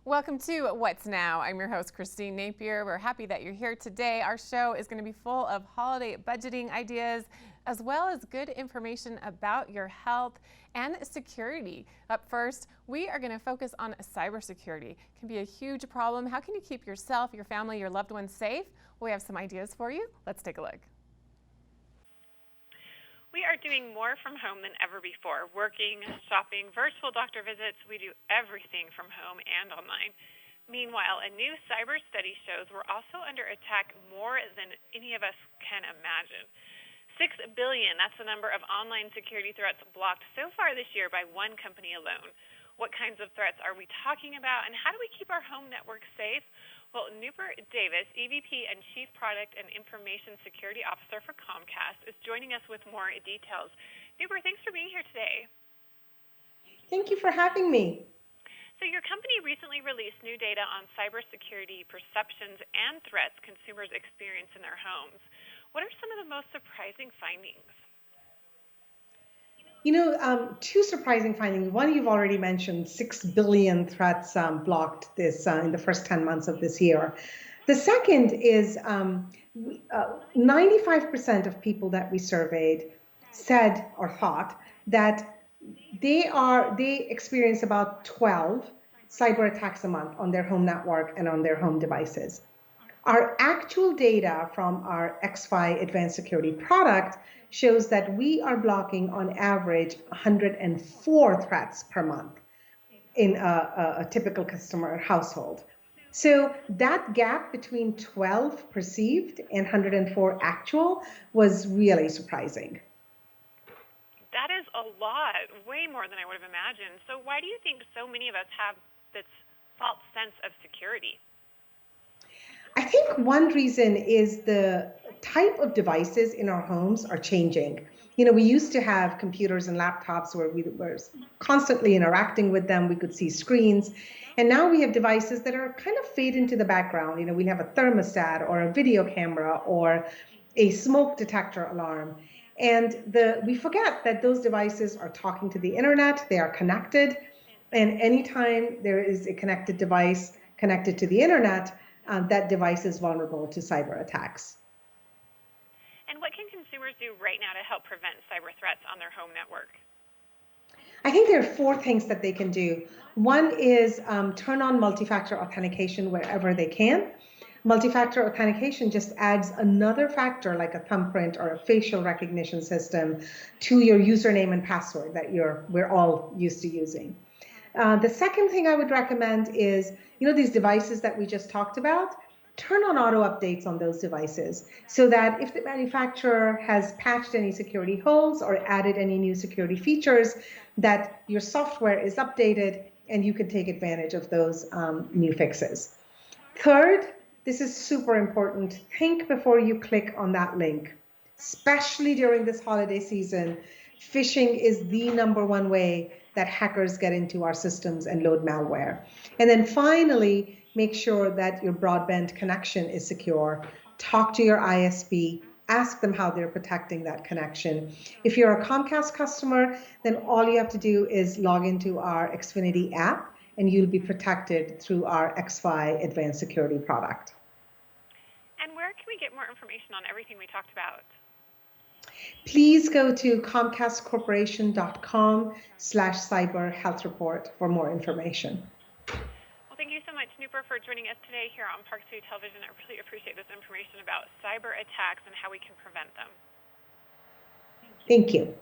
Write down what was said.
Welcome to What's Now. I'm your host, Christine Napier. We're happy that you're here today. Our show is going to be full of holiday budgeting ideas, as well as good information about your health and security. Up first, we are going to focus on cybersecurity. It can be a huge problem. How can you keep yourself, your family, your loved ones safe? We have some ideas for you. Let's take a look. We are doing more from home than ever before. Working, shopping, virtual doctor visits, we do everything from home and online. Meanwhile, a new cyber study shows we're also under attack more than any of us can imagine. 6 billion, that's the number of online security threats blocked so far this year by one company alone. What kinds of threats are we talking about, and how do we keep our home network safe? Well, Nooper Davis, EVP and Chief Product and Information Security Officer for Comcast, is joining us with more details. Nooper, thanks for being here today. Thank you for having me. So your company recently released new data on cybersecurity perceptions and threats consumers experience in their homes. What are some of the most surprising findings? Two surprising findings. One, you've already mentioned 6 billion threats blocked this in the first 10 months of this year. The second is 95% of people that we surveyed said or thought that they experience about 12 cyber attacks a month on their home network and on their home devices. Our actual data from our X5 Advanced Security product shows that we are blocking on average 104 threats per month in a typical customer household. So that gap between 12 perceived and 104 actual was really surprising. That is a lot, way more than I would have imagined. So why do you think so many of us have this false sense of security? I think one reason is the type of devices in our homes are changing. We used to have computers and laptops where we were constantly interacting with them. We could see screens. And now we have devices that are kind of fade into the background. We have a thermostat or a video camera or a smoke detector alarm. And we forget that those devices are talking to the internet. They are connected. And anytime there is a connected device connected to the internet, that device is vulnerable to cyber attacks. And what can consumers do right now to help prevent cyber threats on their home network? I think there are 4 things that they can do. One is turn on multi-factor authentication wherever they can. Multi-factor authentication just adds another factor like a thumbprint or a facial recognition system to your username and password that we're all used to using. The second thing I would recommend is, these devices that we just talked about, turn on auto updates on those devices so that if the manufacturer has patched any security holes or added any new security features, that your software is updated and you can take advantage of those new fixes. Third, this is super important. Think before you click on that link, especially during this holiday season. Phishing is the #1 way that hackers get into our systems and load malware. And then finally, make sure that your broadband connection is secure. Talk to your ISP, ask them how they're protecting that connection. If you're a Comcast customer, then all you have to do is log into our Xfinity app and you'll be protected through our X5 Advanced Security product. And where can we get more information on everything we talked about? Please go to comcastcorporation.com/cyber health report for more information. Well, thank you so much, Nooper, for joining us today here on Park City Television. I really appreciate this information about cyber attacks and how we can prevent them. Thank you.